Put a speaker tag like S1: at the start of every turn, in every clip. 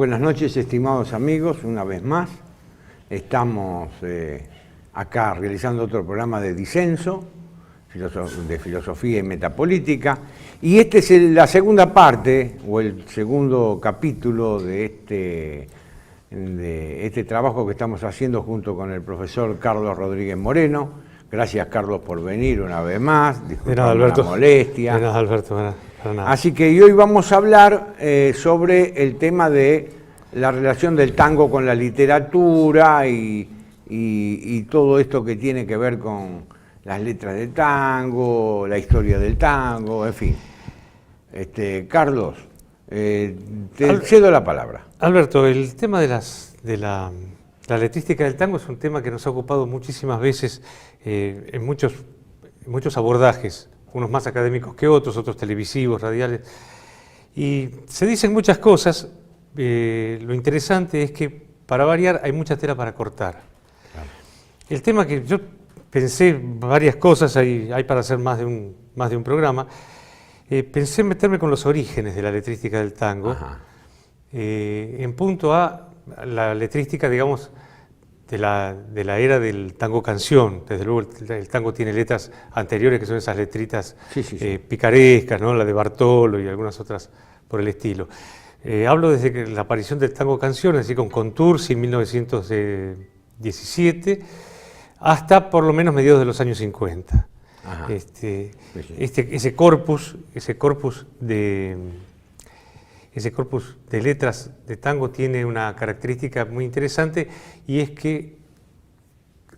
S1: Buenas noches, estimados amigos, una vez más. Estamos acá realizando otro programa de disenso, de filosofía y metapolítica, y esta es la segunda parte, o el segundo capítulo de este trabajo que estamos haciendo junto con el profesor Carlos Rodríguez Moreno. Gracias, Carlos, por venir una vez más.
S2: Disculpame la molestia.
S1: De nada, Alberto, para nada. Así que hoy vamos a hablar sobre el tema de la relación del tango con la literatura y todo esto que tiene que ver con las letras del tango, la historia del tango, en fin. Carlos, te cedo la palabra.
S2: Alberto, el tema de la letrística del tango es un tema que nos ha ocupado muchísimas veces en muchos abordajes, unos más académicos que otros televisivos, radiales, y se dicen muchas cosas. Lo interesante es que, para variar, hay mucha tela para cortar. Claro. El tema que yo pensé, varias cosas, hay para hacer más de un programa, pensé en meterme con los orígenes de la letrística del tango, en punto a la letrística, digamos, de la era del tango canción. Desde luego el tango tiene letras anteriores, que son esas letritas picarescas, ¿no? La de Bartolo y algunas otras por el estilo. Hablo desde que la aparición del tango canción, así con Contursi en 1917, hasta por lo menos mediados de los años 50. Ese corpus de letras de tango tiene una característica muy interesante, y es que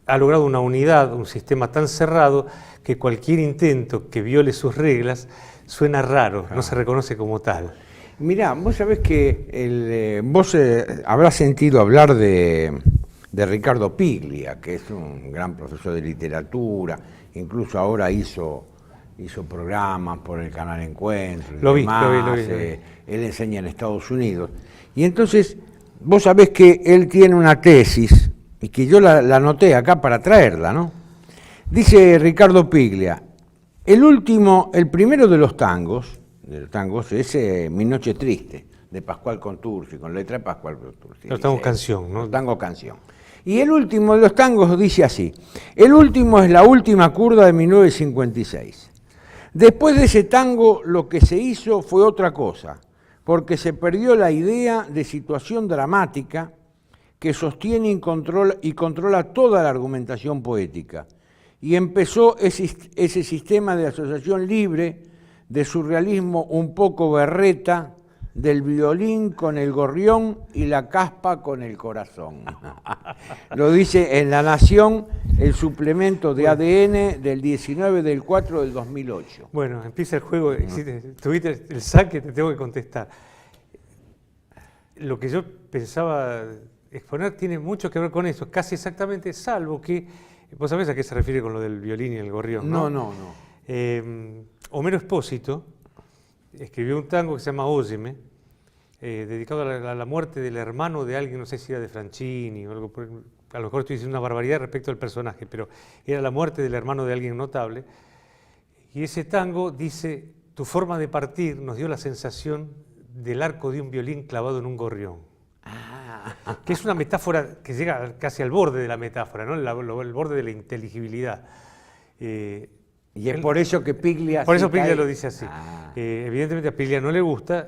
S2: ha logrado una unidad, un sistema tan cerrado que cualquier intento que viole sus reglas suena raro, no se reconoce como tal.
S1: Mirá, vos sabés que vos habrás sentido hablar de Ricardo Piglia, que es un gran profesor de literatura, incluso ahora hizo programas por el canal Encuentro.
S2: Lo vi.
S1: Él enseña en Estados Unidos. Y entonces, vos sabés que él tiene una tesis, y que yo la anoté acá para traerla, ¿no? Dice Ricardo Piglia, el primero de los tangos es Mi Noche Triste, de Pascual Contursi, con letra de Pascual Contursi.
S2: Los tangos canción, ¿no?
S1: Tango canción. Y el último de los tangos dice así: el último es La Última Curda de 1956. Después de ese tango lo que se hizo fue otra cosa, porque se perdió la idea de situación dramática que sostiene y controla toda la argumentación poética. Y empezó ese sistema de asociación libre, de surrealismo un poco berreta, del violín con el gorrión y la caspa con el corazón. Lo dice en La Nación, el suplemento de ADN del 19/4/2008.
S2: Bueno, empieza el juego, tuviste el saque, te tengo que contestar. Lo que yo pensaba exponer tiene mucho que ver con eso, casi exactamente, salvo que, vos sabés a qué se refiere con lo del violín y el gorrión, ¿no?
S1: No.
S2: Homero Expósito escribió un tango que se llama Óyeme, dedicado a la muerte del hermano de alguien, no sé si era de Franchini o algo, a lo mejor estoy diciendo una barbaridad respecto al personaje, pero era la muerte del hermano de alguien notable. Y ese tango dice: tu forma de partir nos dio la sensación del arco de un violín clavado en un gorrión. Que es una metáfora que llega casi al borde de la metáfora, ¿no? El borde de la inteligibilidad.
S1: Y es por eso que Piglia...
S2: Por eso Piglia lo dice así. Evidentemente a Piglia no le gusta.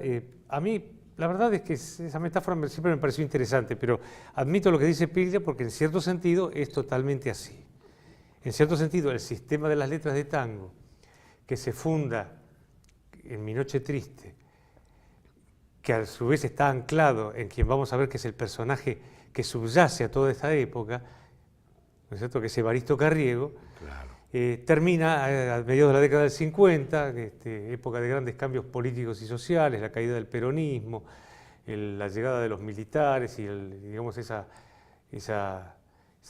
S2: A mí, la verdad es que esa metáfora siempre me pareció interesante, pero admito lo que dice Piglia porque en cierto sentido es totalmente así. En cierto sentido, el sistema de las letras de tango, que se funda en Mi Noche Triste, que a su vez está anclado en quien vamos a ver que es el personaje que subyace a toda esta época, ¿no es cierto?, que es Evaristo Carriego. Claro. Termina a mediados de la década del 50, época de grandes cambios políticos y sociales, la caída del peronismo, la llegada de los militares y digamos esa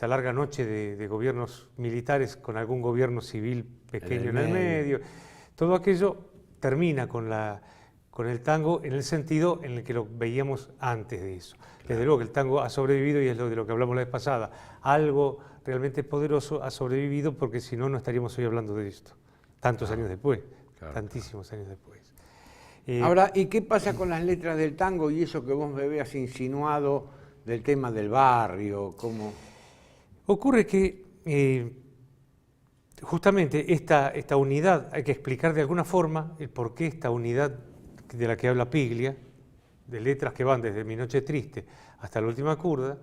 S2: larga noche de gobiernos militares con algún gobierno civil pequeño en el medio. Todo aquello termina con el tango en el sentido en el que lo veíamos antes de eso. Claro. Desde luego que el tango ha sobrevivido, y es de lo que hablamos la vez pasada. Algo realmente poderoso ha sobrevivido, porque si no, no estaríamos hoy hablando de esto, tantos años después, tantísimos años después.
S1: Ahora, ¿y qué pasa con las letras del tango y eso que vos me habías insinuado del tema del barrio? ¿Cómo?
S2: Ocurre que justamente esta unidad, hay que explicar de alguna forma el por qué esta unidad de la que habla Piglia, de letras que van desde Mi Noche Triste hasta La Última Curda,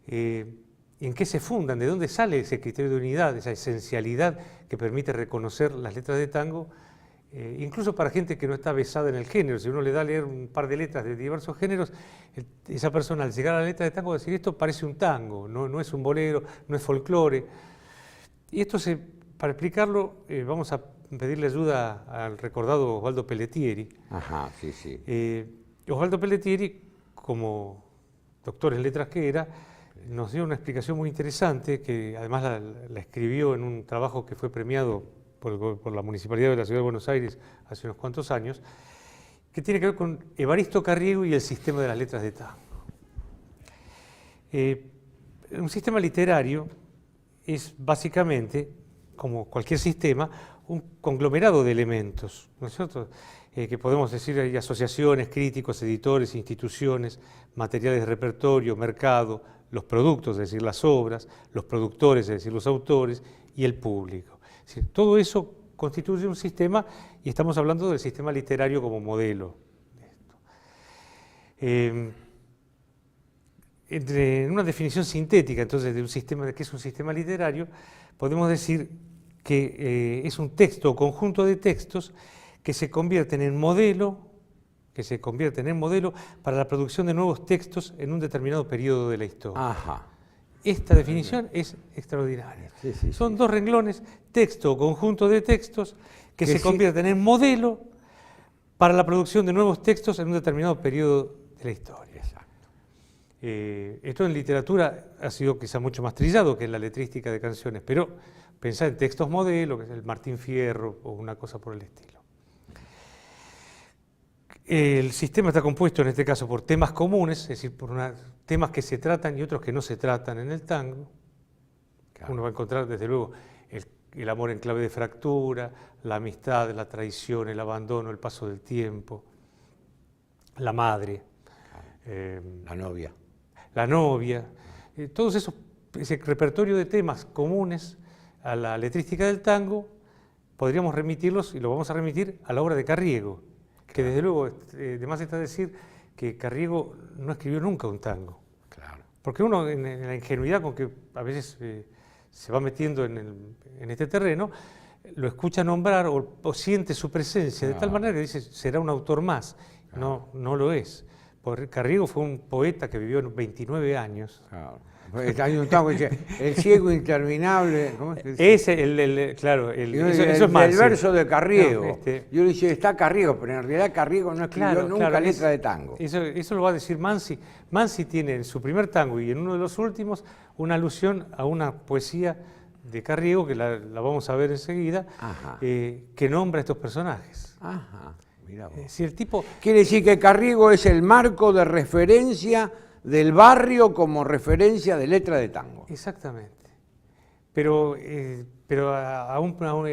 S2: en qué se fundan, de dónde sale ese criterio de unidad, esa esencialidad que permite reconocer las letras de tango, incluso para gente que no está versada en el género. Si uno le da a leer un par de letras de diversos géneros, esa persona al llegar a la letra de tango va a decir, esto parece un tango, no es un bolero, no es folclore. Y esto, para explicarlo, vamos a pedirle ayuda al recordado Osvaldo Pelletieri.
S1: Ajá, sí, sí.
S2: Osvaldo Pelletieri, como doctor en letras que era, nos dio una explicación muy interesante, que además la escribió en un trabajo que fue premiado por la Municipalidad de la Ciudad de Buenos Aires hace unos cuantos años, que tiene que ver con Evaristo Carriego y el sistema de las letras de tango. Un sistema literario es básicamente, como cualquier sistema, un conglomerado de elementos, ¿no es cierto? Que podemos decir, hay asociaciones, críticos, editores, instituciones, materiales de repertorio, mercado, los productos, es decir, las obras, los productores, es decir, los autores, y el público. Es decir, todo eso constituye un sistema y estamos hablando del sistema literario como modelo de esto. En una definición sintética, entonces, de un sistema, de qué es un sistema literario, podemos decir que es un texto o conjunto de textos que se convierten en modelo para la producción de nuevos textos en un determinado periodo de la historia.
S1: Ajá.
S2: Esta definición es extraordinaria.
S1: Sí, sí,
S2: Son
S1: sí.
S2: dos renglones, texto o conjunto de textos, que se convierten en modelo para la producción de nuevos textos en un determinado periodo de la historia.
S1: Exacto.
S2: Esto en literatura ha sido quizá mucho más trillado que en la letrística de canciones, pero pensar en textos modelo, que es el Martín Fierro o una cosa por el estilo. El sistema está compuesto en este caso por temas comunes, es decir, por temas que se tratan y otros que no se tratan en el tango. Claro. Uno va a encontrar desde luego el amor en clave de fractura, la amistad, la traición, el abandono, el paso del tiempo, la madre,
S1: la novia.
S2: La novia, todos ese repertorio de temas comunes a la letrística del tango, podríamos remitirlos, y lo vamos a remitir, a la obra de Carriego, que desde luego, de más está decir que Carriego no escribió nunca un tango.
S1: Claro.
S2: Porque uno, en la ingenuidad con que a veces se va metiendo en este terreno, lo escucha nombrar o siente su presencia, de tal manera que dice, será un autor más. Claro. No lo es. Porque Carriego fue un poeta que vivió 29 años.
S1: Claro. Hay un tango que dice, el ciego interminable. ¿Cómo es que dice?
S2: Eso es
S1: el verso de Carriego.
S2: No,
S1: yo le dije, está Carriego, pero en realidad Carriego no escribió nunca letra de tango.
S2: Eso lo va a decir Mansi. Mansi tiene en su primer tango y en uno de los últimos una alusión a una poesía de Carriego, que la vamos a ver enseguida, que nombra a estos personajes.
S1: Ajá, mirá vos.
S2: Si el tipo...
S1: Quiere decir que Carriego es el marco de referencia del barrio como referencia de letra de tango.
S2: Exactamente. Pero en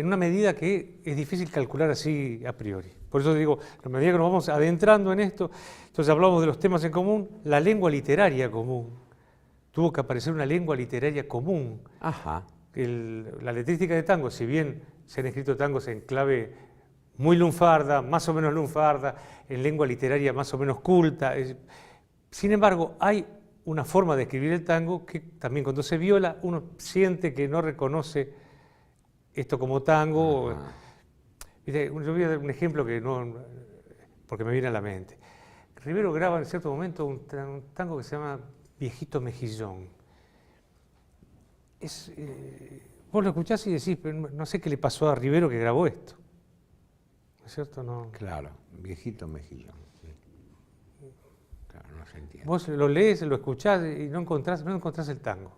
S2: una medida que es difícil calcular así a priori. Por eso digo, a medida que nos vamos adentrando en esto, entonces hablamos de los temas en común, la lengua literaria común. Tuvo que aparecer una lengua literaria común.
S1: Ajá.
S2: La letrística de tango, si bien se han escrito tangos en clave muy lunfarda, más o menos lunfarda, en lengua literaria más o menos culta, sin embargo, hay una forma de escribir el tango que también cuando se viola uno siente que no reconoce esto como tango. Yo voy a dar un ejemplo porque me viene a la mente. Rivero graba en cierto momento un tango que se llama Viejito Mejillón. Vos lo escuchás y decís, pero no sé qué le pasó a Rivero que grabó esto. ¿No es cierto? No.
S1: Claro, Viejito Mejillón. Claro, no se entiende.
S2: Vos lo lees, lo escuchás y no encontrás el tango.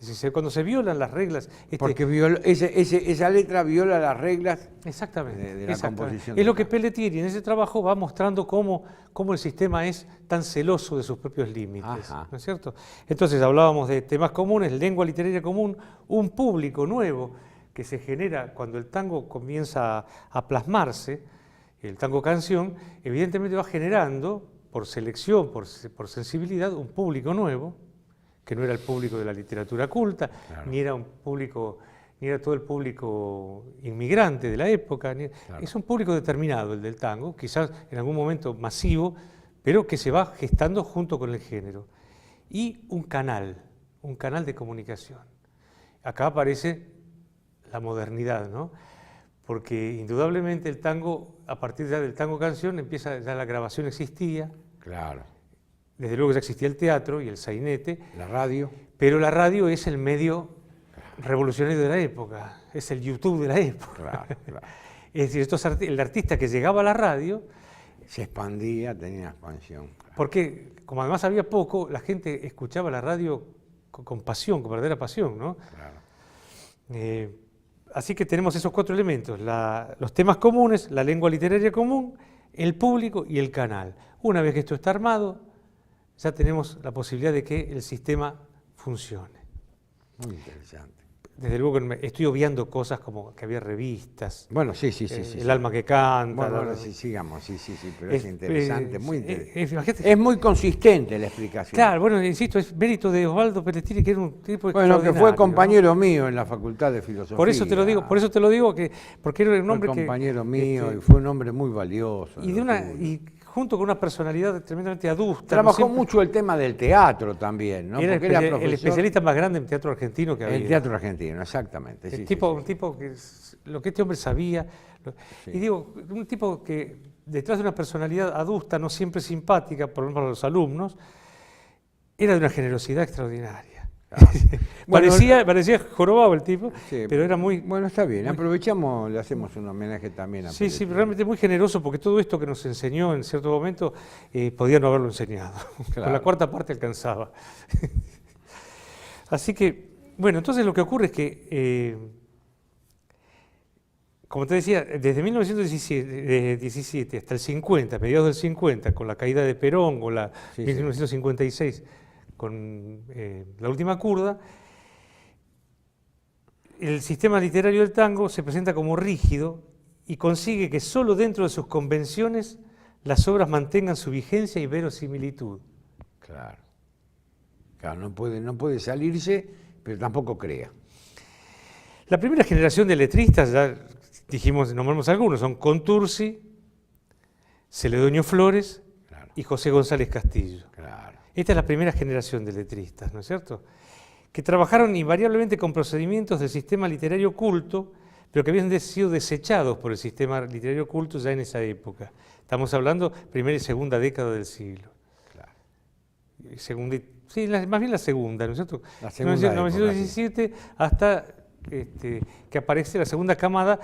S2: Es decir, cuando se violan las reglas...
S1: Porque esa letra viola las reglas de la composición.
S2: Es lo que Pelletieri en ese trabajo va mostrando cómo el sistema es tan celoso de sus propios límites. ¿No es cierto? Entonces hablábamos de temas comunes, lengua literaria común, un público nuevo que se genera cuando el tango comienza a plasmarse, el tango canción, evidentemente va generando, por selección, por sensibilidad, un público nuevo, que no era el público de la literatura culta,
S1: Claro.
S2: ni era todo el público inmigrante de la época,
S1: Claro.
S2: es un público determinado el del tango, quizás en algún momento masivo, pero que se va gestando junto con el género. Y un canal de comunicación. Acá aparece la modernidad, ¿no? Porque indudablemente el tango, a partir ya del tango canción, ya la grabación existía,
S1: Claro.
S2: desde luego ya existía el teatro y el sainete,
S1: La radio.
S2: pero la radio es el medio revolucionario de la época, es el YouTube de la época.
S1: Claro, claro.
S2: Es decir, el artista que llegaba a la radio,
S1: Se expandía, tenía expansión.
S2: porque como además había poco, la gente escuchaba la radio con pasión, con verdadera pasión, ¿no?
S1: Claro.
S2: Así que tenemos esos 4 elementos, los temas comunes, la lengua literaria común, el público y el canal. Una vez que esto está armado, ya tenemos la posibilidad de que el sistema funcione.
S1: Muy interesante.
S2: Desde luego que estoy obviando cosas como que había revistas,
S1: Bueno, sí.
S2: El alma que canta.
S1: Bueno, sí, sigamos, sí, pero es interesante, muy interesante.
S2: Imagínate,
S1: Es muy consistente la explicación.
S2: claro, bueno, insisto, es mérito de Osvaldo Pelletieri, que era un tipo
S1: Bueno, que fue
S2: extraordinario,
S1: compañero mío en la Facultad de Filosofía.
S2: Por eso te lo digo, porque era un hombre
S1: fue
S2: que...
S1: compañero mío y fue un hombre muy valioso.
S2: Y junto con una personalidad tremendamente adusta.
S1: Trabajó
S2: siempre,
S1: mucho el tema del teatro también, ¿no?
S2: Era,
S1: Porque
S2: el especialista más grande en teatro argentino que había.
S1: En teatro argentino, exactamente.
S2: Un tipo que lo que este hombre sabía.
S1: Sí.
S2: Y digo, un tipo que detrás de una personalidad adusta, no siempre simpática, por lo menos para los alumnos, era de una generosidad extraordinaria.
S1: Claro.
S2: parecía jorobado el tipo,
S1: Sí,
S2: pero era muy...
S1: Bueno, está bien, aprovechamos, le hacemos un homenaje también a
S2: Sí,
S1: Pelletieri.
S2: realmente muy generoso, porque todo esto que nos enseñó en cierto momento, podía no haberlo enseñado.
S1: Claro.
S2: Con la 4ª parte alcanzaba. Así que, bueno, entonces lo que ocurre es que, como te decía, desde 1917 hasta el 50, mediados del 50, con la caída de Perón, o la 1956, con la última curda, el sistema literario del tango se presenta como rígido y consigue que solo dentro de sus convenciones las obras mantengan su vigencia y verosimilitud.
S1: Claro. Claro, no puede salirse, pero tampoco crea.
S2: La primera generación de letristas, ya dijimos, nombramos algunos, son Contursi, Celedonio Flores
S1: Claro.
S2: y José González Castillo.
S1: Claro.
S2: Esta es la primera generación de letristas, ¿no es cierto?, que trabajaron invariablemente con procedimientos del sistema literario culto, pero que habían sido desechados por el sistema literario culto ya en esa época. Estamos hablando primera y segunda década del siglo.
S1: Claro.
S2: Más bien la segunda, ¿no es cierto?
S1: La segunda
S2: 1917 hasta que aparece la segunda camada,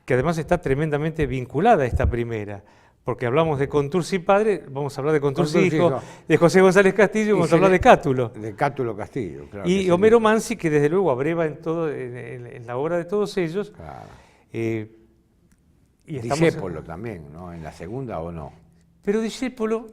S2: que además está tremendamente vinculada a esta primera. Porque hablamos de Contursi padre, vamos a hablar de Contursi hijo, de José González Castillo, vamos a hablar de Cátulo.
S1: De Cátulo Castillo, claro.
S2: Y Homero Mansi, que desde luego abreva en la obra de todos ellos.
S1: Claro.
S2: Discépolo
S1: también, ¿no? En la segunda o no.
S2: Pero Discépolo,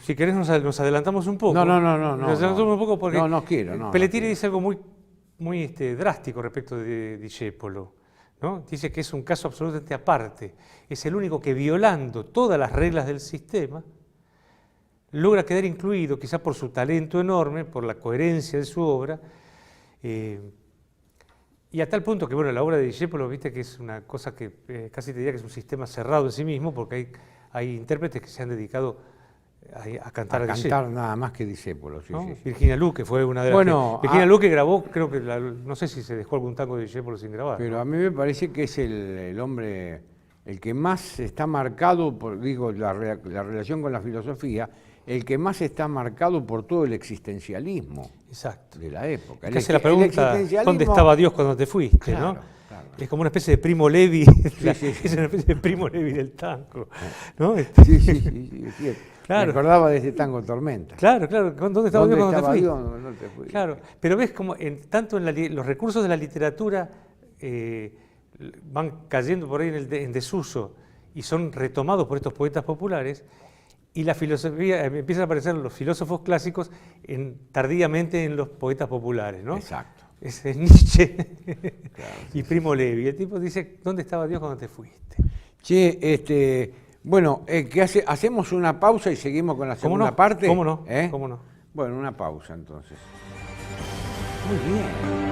S2: si querés nos adelantamos un poco.
S1: No.
S2: Nos adelantamos un poco porque
S1: no quiero.
S2: Pelletieri dice algo muy drástico respecto de Discépolo, ¿no? Dice que es un caso absolutamente aparte. Es el único que, violando todas las reglas del sistema, logra quedar incluido, quizá por su talento enorme, por la coherencia de su obra, y a tal punto que, bueno, la obra de Discépolo, viste que es una cosa que casi te diría que es un sistema cerrado en sí mismo, porque hay intérpretes que se han dedicado a cantar
S1: A
S2: a
S1: cantar nada más que Discépolo, sí,
S2: ¿no?
S1: sí.
S2: Virginia Luque fue una de las Virginia Luque grabó, creo que, no sé si se dejó algún tango de Discépolo sin grabar.
S1: Pero a mí me parece que es el hombre, el que más está marcado, la relación con la filosofía, el que más está marcado por todo el existencialismo.
S2: Exacto.
S1: De la época.
S2: Que hace la pregunta, ¿dónde estaba Dios cuando te fuiste?
S1: Claro,
S2: ¿no?
S1: claro.
S2: Es como una especie de Primo Levi,
S1: Sí.
S2: es una especie de Primo Levi del tango, ¿no?
S1: Sí, es cierto.
S2: Claro.
S1: Me acordaba de ese tango Tormenta.
S2: Claro, ¿dónde estaba Dios cuando te fuiste?
S1: Dios cuando te fuiste?
S2: Claro, pero ves como tanto en los recursos de la literatura van cayendo por ahí en desuso y son retomados por estos poetas populares, y la filosofía, empiezan a aparecer los filósofos clásicos tardíamente en los poetas populares, ¿no?
S1: Exacto.
S2: Es Nietzsche
S1: Claro,
S2: y Primo Levi. El tipo dice, ¿dónde estaba Dios cuando te fuiste?
S1: Che, bueno, hacemos una pausa y seguimos con la segunda parte.
S2: ¿Cómo no? ¿Cómo no?
S1: Bueno, una pausa entonces. Muy bien.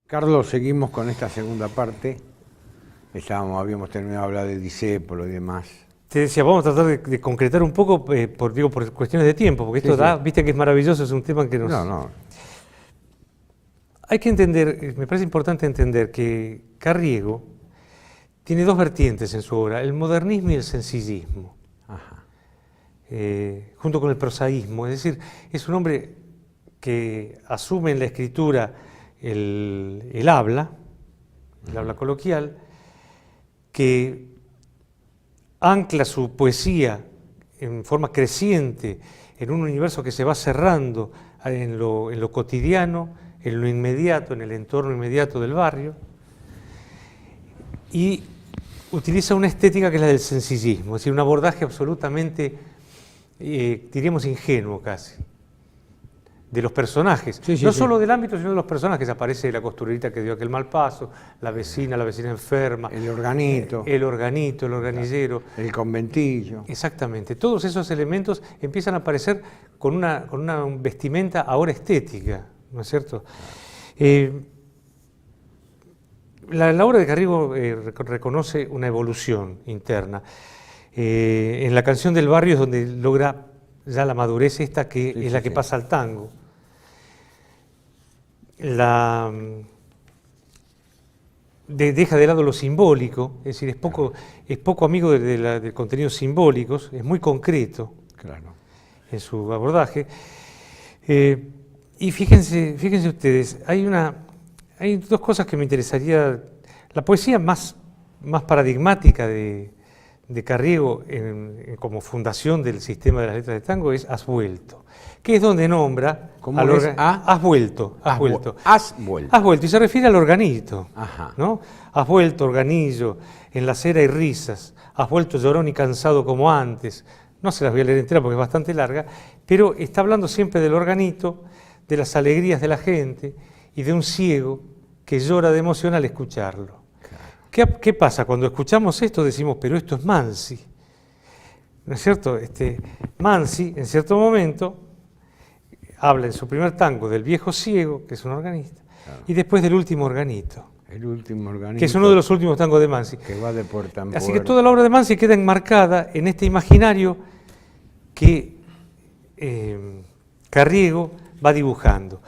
S1: Carlos, seguimos con esta segunda parte. Habíamos terminado de hablar de Discépolo y demás.
S2: Te decía, vamos a tratar de concretar un poco por cuestiones de tiempo, porque esto
S1: Sí.
S2: viste que es maravilloso, es un tema que nos...
S1: No.
S2: Hay que entender, me parece importante entender que Carriego tiene dos vertientes en su obra, el modernismo y el sencillismo,
S1: Ajá.
S2: junto con el prosaísmo, es decir, es un hombre que asume en la escritura el habla coloquial, que ancla su poesía en forma creciente en un universo que se va cerrando en lo cotidiano, en lo inmediato, en el entorno inmediato del barrio, y utiliza una estética que es la del sencillismo, es decir, un abordaje absolutamente, diríamos, ingenuo casi, de los personajes, no solo del ámbito, sino de los personajes. Aparece la costurerita que dio aquel mal paso, la vecina enferma,
S1: El organito,
S2: el organillero,
S1: el conventillo.
S2: Exactamente, todos esos elementos empiezan a aparecer con una vestimenta ahora estética, ¿no es cierto? La obra de Carriego reconoce una evolución interna. En la canción del barrio es donde logra ya la madurez esta que es la que pasa al tango. Deja de lado lo simbólico, es decir, es poco amigo de contenidos simbólicos, es muy concreto en su abordaje. Y fíjense ustedes, hay dos cosas que me interesaría. La poesía más paradigmática de Carriego como fundación del sistema de las letras de tango es Has vuelto, que es donde nombra Has vuelto. Has vuelto, y se refiere al organito.
S1: Ajá.
S2: ¿No? Has vuelto, organillo, en la acera hay risas, has vuelto llorón y cansado como antes. No se las voy a leer entera porque es bastante larga, pero está hablando siempre del organito, de las alegrías de la gente y de un ciego que llora de emoción al escucharlo. ¿Qué pasa? Cuando escuchamos esto decimos, pero esto es Mansi, ¿no es cierto? Mansi, en cierto momento, habla en su primer tango del viejo ciego, que es un organista, y después del último organito.
S1: El último organito.
S2: Que es uno de los últimos tangos de Mansi.
S1: Que va de puerta en puerta.
S2: Así que toda la obra de Mansi queda enmarcada en este imaginario que Carriego va dibujando.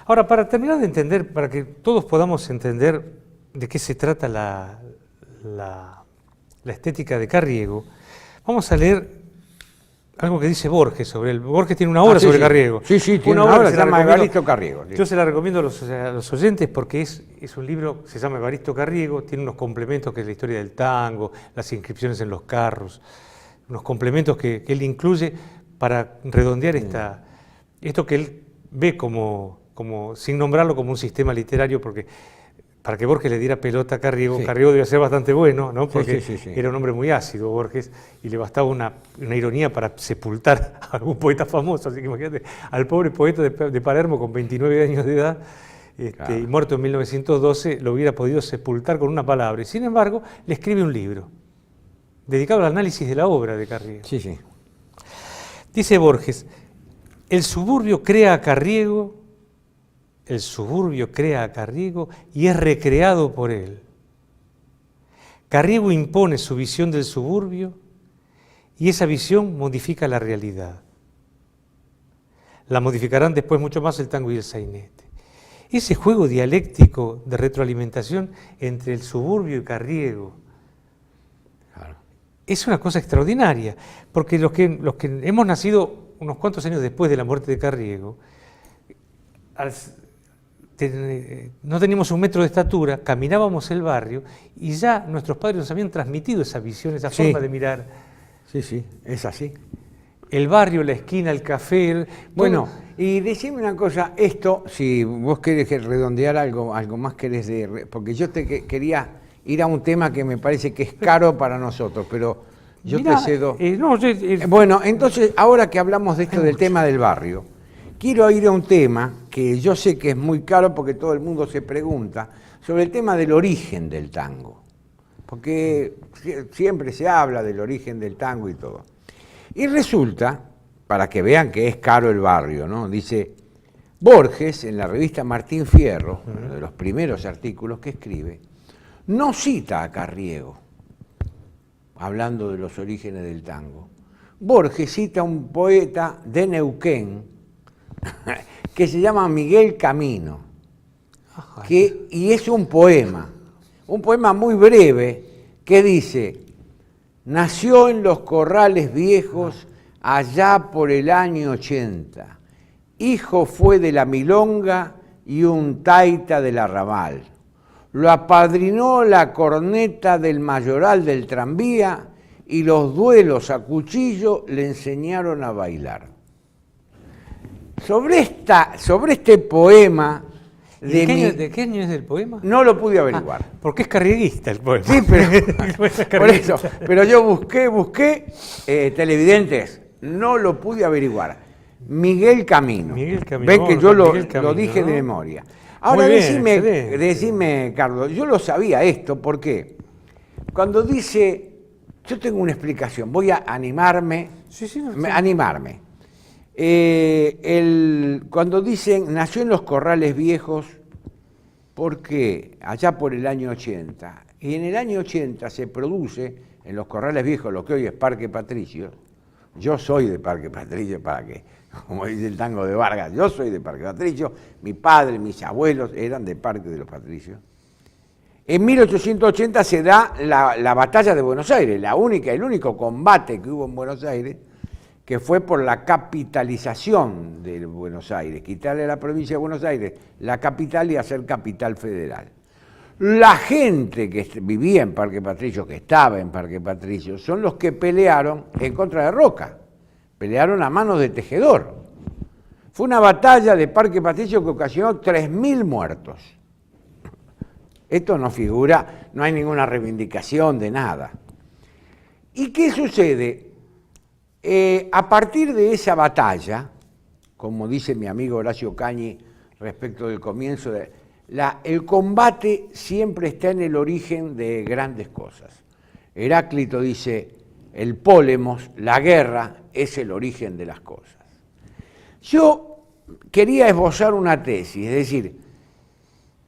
S2: Ahora, para terminar de entender, para que todos podamos entender de qué se trata la estética de Carriego, vamos a leer algo que dice Borges sobre él. Borges tiene una obra sobre Carriego.
S1: Sí, tiene una obra que se llama Evaristo Carriego.
S2: Yo se la recomiendo a los oyentes porque es un libro, se llama Evaristo Carriego, tiene unos complementos que es la historia del tango, las inscripciones en los carros, unos complementos que él incluye para redondear esto que él ve como, sin nombrarlo como un sistema literario, porque para que Borges le diera pelota a Carriego, Carriego debía ser bastante bueno, ¿no? Porque era un hombre muy ácido, Borges, y le bastaba una ironía para sepultar a algún poeta famoso. Así que imagínate, al pobre poeta de Palermo con 29 años de edad,
S1: Claro.
S2: y muerto en 1912, lo hubiera podido sepultar con una palabra. Y sin embargo, le escribe un libro dedicado al análisis de la obra de Carriego.
S1: Sí, sí.
S2: Dice Borges, el suburbio crea a Carriego y es recreado por él. Carriego impone su visión del suburbio y esa visión modifica la realidad. La modificarán después mucho más el tango y el sainete. Ese juego dialéctico de retroalimentación entre el suburbio y Carriego es una cosa extraordinaria, porque los que hemos nacido unos cuantos años después de la muerte de Carriego, no teníamos 1 metro de estatura, caminábamos el barrio y ya nuestros padres nos habían transmitido esa visión, esa forma de mirar.
S1: Sí, sí, es así.
S2: El barrio, la esquina, el café.
S1: Bueno, y decime una cosa, esto, si vos querés redondear algo más querés porque yo quería ir a un tema que me parece que es caro para nosotros, pero yo te cedo. Bueno, entonces, ahora que hablamos de esto del tema del barrio, quiero ir a un tema que yo sé que es muy caro porque todo el mundo se pregunta sobre el tema del origen del tango. Porque siempre se habla del origen del tango y todo. Y resulta, para que vean que es caro el barrio, ¿no? Dice Borges, en la revista Martín Fierro, uno de los primeros artículos que escribe, no cita a Carriego, hablando de los orígenes del tango. Borges cita a un poeta de Neuquén, que se llama Miguel Camino, y es un poema muy breve, que dice, nació en los corrales viejos allá por el año 80, hijo fue de la milonga y un taita del arrabal, lo apadrinó la corneta del mayoral del tranvía y los duelos a cuchillo le enseñaron a bailar. Sobre este poema...
S2: ¿De qué año es el poema?
S1: No lo pude averiguar.
S2: Porque es carrieguista el poema.
S1: Sí, por eso. Pero yo busqué televidentes, no lo pude averiguar. Miguel Camino. Ven que yo lo dije, ¿no?, de memoria. Ahora decime, Carlos, yo lo sabía esto, ¿por qué? Cuando dice, yo tengo una explicación, voy a animarme. Animarme. Cuando dicen, nació en los corrales viejos, porque allá por el año 80, y en el año 80 se produce, en los corrales viejos, lo que hoy es Parque Patricios, yo soy de Parque Patricios, para que, como dice el tango de Vargas, yo soy de Parque Patricios, mi padre, mis abuelos eran de Parque de los Patricios. En 1880 se da la batalla de Buenos Aires, el único combate que hubo en Buenos Aires, que fue por la capitalización de Buenos Aires, quitarle a la provincia de Buenos Aires la capital y hacer capital federal. La gente que vivía en Parque Patricios, que estaba en Parque Patricios, son los que pelearon en contra de Roca, pelearon a manos de Tejedor. Fue una batalla de Parque Patricios que ocasionó 3.000 muertos. Esto no figura, no hay ninguna reivindicación de nada. ¿Y qué sucede? A partir de esa batalla, como dice mi amigo Horacio Cañi respecto del comienzo, el combate siempre está en el origen de grandes cosas. Heráclito dice, el pólemos, la guerra, es el origen de las cosas. Yo quería esbozar una tesis, es decir,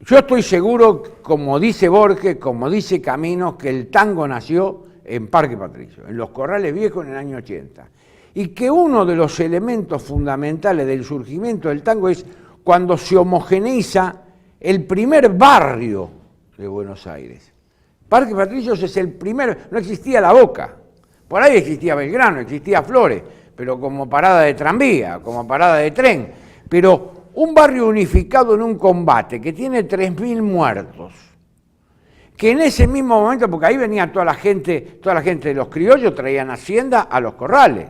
S1: yo estoy seguro, como dice Borges, como dice Camino, que el tango nació en Parque Patricios, en los corrales viejos en el año 80. Y que uno de los elementos fundamentales del surgimiento del tango es cuando se homogeneiza el primer barrio de Buenos Aires. Parque Patricios es el primero, no existía La Boca, por ahí existía Belgrano, existía Flores, pero como parada de tranvía, como parada de tren, pero un barrio unificado en un combate que tiene 3.000 muertos, que en ese mismo momento, porque ahí venía toda la gente de los criollos, traían hacienda a los corrales,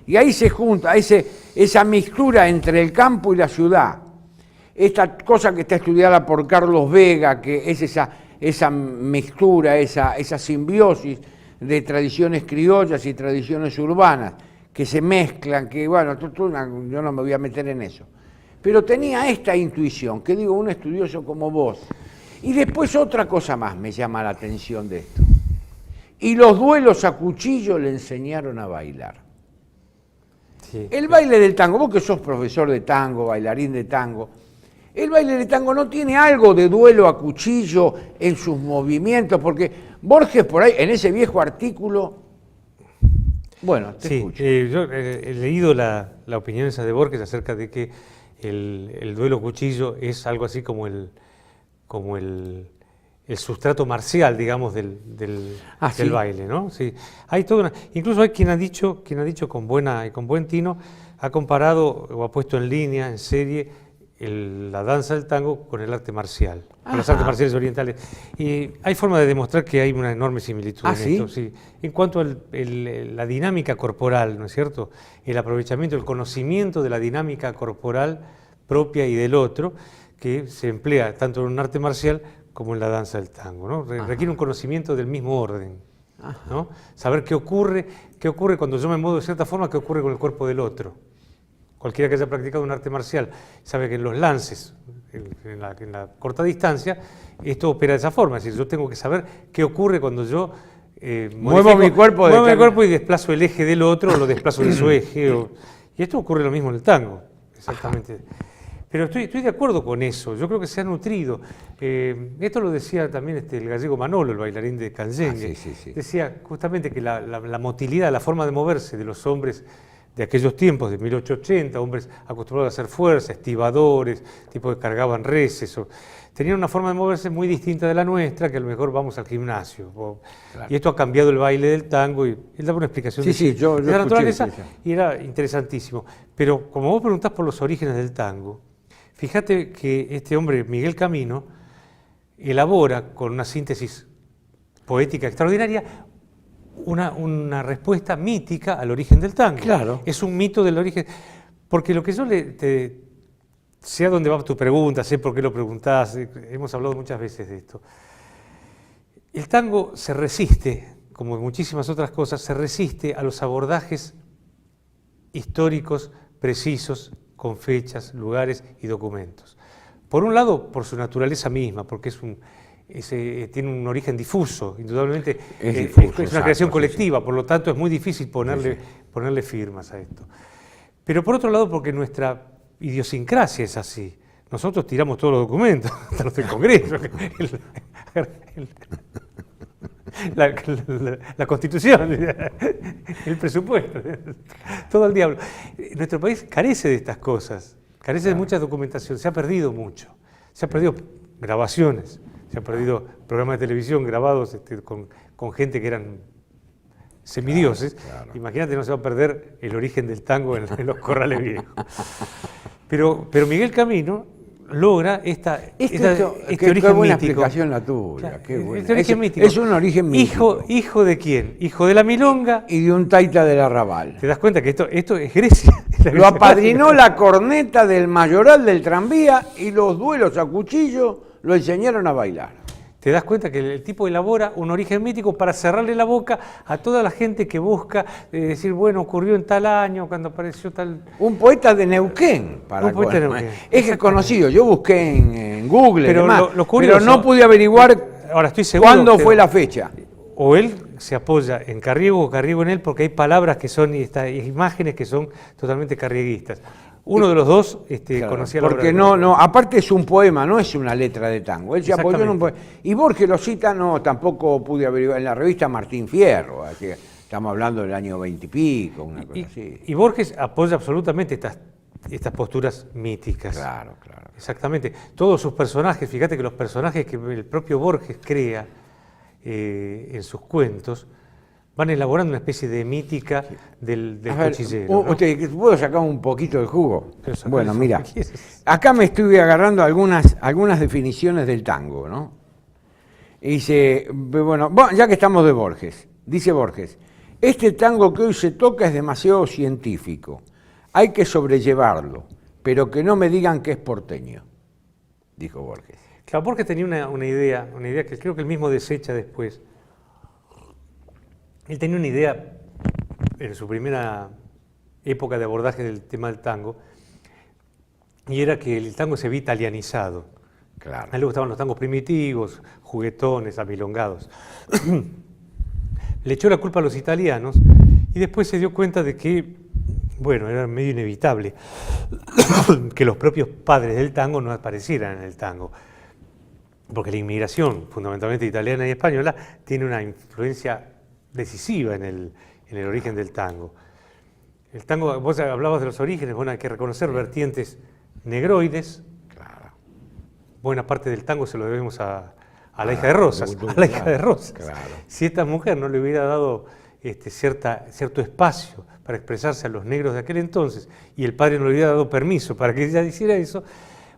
S1: y ahí se junta esa mixtura entre el campo y la ciudad, esta cosa que está estudiada por Carlos Vega, que es esa mixtura, esa simbiosis de tradiciones criollas y tradiciones urbanas, que se mezclan, que bueno, yo no me voy a meter en eso. pero tenía esta intuición, que digo, un estudioso como vos. Y después otra cosa más me llama la atención de esto. Y los duelos a cuchillo le enseñaron a bailar.
S2: Sí.
S1: El baile del tango, vos que sos profesor de tango, bailarín de tango, el baile de tango no tiene algo de duelo a cuchillo en sus movimientos, porque Borges por ahí, en ese viejo artículo, bueno, te escucho.
S2: Yo he leído la opinión esa de Borges acerca de que el duelo cuchillo es algo así como el sustrato marcial, digamos, del
S1: ¿Sí?
S2: baile, ¿no? Sí. Hay toda incluso hay quien ha dicho con buen tino, ha comparado o ha puesto en línea, en serie, la danza del tango con el arte marcial, con las artes marciales orientales. Y hay forma de demostrar que hay una enorme similitud en esto. Sí. En cuanto a la dinámica corporal, ¿no es cierto? El aprovechamiento, el conocimiento de la dinámica corporal propia y del otro, que se emplea tanto en un arte marcial como en la danza del tango, ¿no? Requiere un conocimiento del mismo orden, ¿no? Saber qué ocurre cuando yo me muevo de cierta forma, qué ocurre con el cuerpo del otro. Cualquiera que haya practicado un arte marcial sabe que en los lances, en la corta distancia, esto opera de esa forma. Es decir, yo tengo que saber qué ocurre cuando yo
S1: muevo mi cuerpo
S2: y desplazo el eje del otro o lo desplazo de su eje. Y esto ocurre lo mismo en el tango, exactamente. Pero estoy de acuerdo con eso, yo creo que se ha nutrido. Esto lo decía también el gallego Manolo, el bailarín de Canyengue.
S1: Sí.
S2: Decía justamente que la motilidad, la forma de moverse de los hombres de aquellos tiempos, de 1880, hombres acostumbrados a hacer fuerza, estibadores, tipos que cargaban reses, tenían una forma de moverse muy distinta de la nuestra, que a lo mejor vamos al gimnasio. Claro. Y esto ha cambiado el baile del tango, y él daba una explicación
S1: yo
S2: de la naturaleza,
S1: sí.
S2: Y era interesantísimo. Pero como vos preguntás por los orígenes del tango, fíjate que este hombre, Miguel Camino, elabora con una síntesis poética extraordinaria una respuesta mítica al origen del tango.
S1: Claro.
S2: Es un mito del origen. Porque lo que yo sé a dónde va tu pregunta, sé por qué lo preguntás, hemos hablado muchas veces de esto. El tango se resiste, como muchísimas otras cosas, se resiste a los abordajes históricos precisos, con fechas, lugares y documentos. Por un lado, por su naturaleza misma, porque tiene un origen difuso, indudablemente es una creación colectiva, por lo tanto es muy difícil ponerle firmas a esto. Pero por otro lado, porque nuestra idiosincrasia es así. Nosotros tiramos todos los documentos, hasta los del Congreso, la Constitución, el presupuesto, todo el diablo. Nuestro país carece de estas cosas, carece de mucha documentación, se ha perdido mucho, se han perdido grabaciones, se han perdido programas de televisión grabados con gente que eran semidioses. Claro. Imagínate, no se va a perder el origen del tango en los corrales viejos. Pero Miguel Camino logra este origen
S1: buena
S2: mítico.
S1: Explicación la tuya,
S2: Claro,
S1: qué buena.
S2: Este origen mítico.
S1: Es un origen mítico.
S2: ¿Hijo de quién? Hijo de la milonga.
S1: Y de un taita del arrabal.
S2: ¿Te das cuenta que esto es Grecia?
S1: Lo apadrinó la corneta del mayoral del tranvía y los duelos a cuchillo lo enseñaron a bailar.
S2: Te das cuenta que el tipo elabora un origen mítico para cerrarle la boca a toda la gente que busca decir, bueno, ocurrió en tal año, cuando apareció tal...
S1: Un poeta de Neuquén.
S2: Un poeta de Neuquén.
S1: Es conocido, yo busqué en Google,
S2: pero,
S1: demás,
S2: lo curioso,
S1: pero no pude averiguar
S2: ahora estoy seguro
S1: cuándo fue la fecha.
S2: O él se apoya en Carriego o Carriego en él, porque hay palabras que son, y imágenes que son totalmente carrieguistas. Uno de los dos claro, conocía la obra.
S1: Porque aparte es un poema, no es una letra de tango. Él se apoyó en un poema. Y Borges lo cita, tampoco pude averiguar, en la revista Martín Fierro, así, estamos hablando del año 20 y pico, una cosa así.
S2: Y Borges apoya absolutamente estas posturas míticas.
S1: Claro.
S2: Exactamente. Todos sus personajes, fíjate que los personajes que el propio Borges crea en sus cuentos, van elaborando una especie de mítica del cuchillero. ¿No?
S1: ¿Puedo sacar un poquito del jugo? Bueno, mira, acá me estuve agarrando algunas definiciones del tango, ¿no? Y dice, bueno, ya que estamos de Borges, dice Borges, este tango que hoy se toca es demasiado científico, hay que sobrellevarlo, pero que no me digan que es porteño, dijo Borges.
S2: Claro, Borges tenía una idea que creo que él mismo desecha después. Él tenía una idea en su primera época de abordaje del tema del tango, y era que el tango se había italianizado.
S1: Claro.
S2: A él le gustaban los tangos primitivos, juguetones, amilongados. Le echó la culpa a los italianos y después se dio cuenta de que, bueno, era medio inevitable que los propios padres del tango no aparecieran en el tango. Porque la inmigración, fundamentalmente italiana y española, tiene una influencia decisiva en el origen del tango. El tango, vos hablabas de los orígenes, bueno, hay que reconocer vertientes negroides.
S1: Claro.
S2: Buena parte del tango se lo debemos a la hija de Rosas, a la hija de Rosas.
S1: Claro.
S2: Si esta mujer no le hubiera dado cierto espacio para expresarse a los negros de aquel entonces y el padre no le hubiera dado permiso para que ella hiciera eso,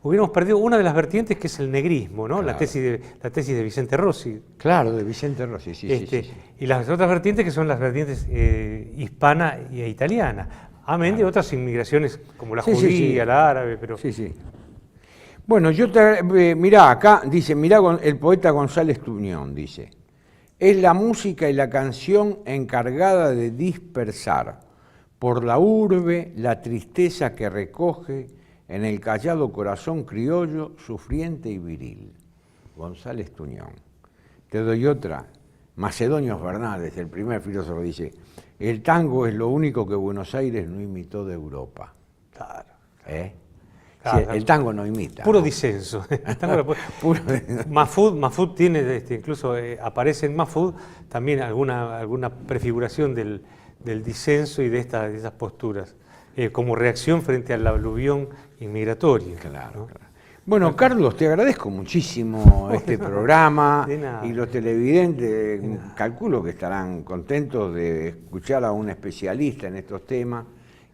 S2: hubiéramos perdido una de las vertientes que es el negrismo, ¿no?
S1: Claro.
S2: La tesis de Vicente Rossi.
S1: Claro, de Vicente Rossi, sí.
S2: Y las otras vertientes que son las vertientes hispana e italiana, amén de otras inmigraciones como la judía, la árabe, pero...
S1: Sí. Bueno, mirá, acá dice, mirá el poeta González Tuñón, dice, es la música y la canción encargada de dispersar por la urbe la tristeza que recoge en el callado corazón criollo, sufriente y viril. González Tuñón. Te doy otra. Macedonio Fernández, el primer filósofo, dice, el tango es lo único que Buenos Aires no imitó de Europa.
S2: Claro.
S1: Sí, el tango no imita.
S2: Puro
S1: ¿no?
S2: disenso. Mahfoud tiene, incluso aparece en Mahfoud también alguna prefiguración del disenso y de esas posturas, como reacción frente al aluvión inmigratorio.
S1: Claro,
S2: ¿no?
S1: claro. Bueno, Carlos, te agradezco muchísimo este programa y los televidentes calculo que estarán contentos de escuchar a un especialista en estos temas.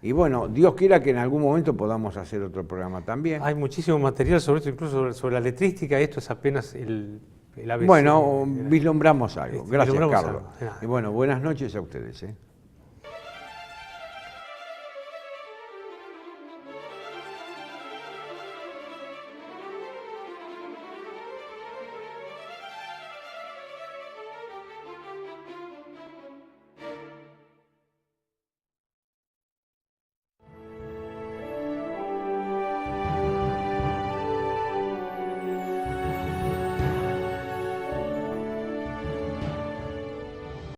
S1: Y bueno, Dios quiera que en algún momento podamos hacer otro programa también.
S2: Hay muchísimo material sobre esto, incluso sobre la letrística. Esto es apenas el ABC.
S1: Bueno, vislumbramos algo. Gracias,
S2: vislumbramos
S1: Carlos.
S2: algo.
S1: Y bueno, buenas noches a ustedes.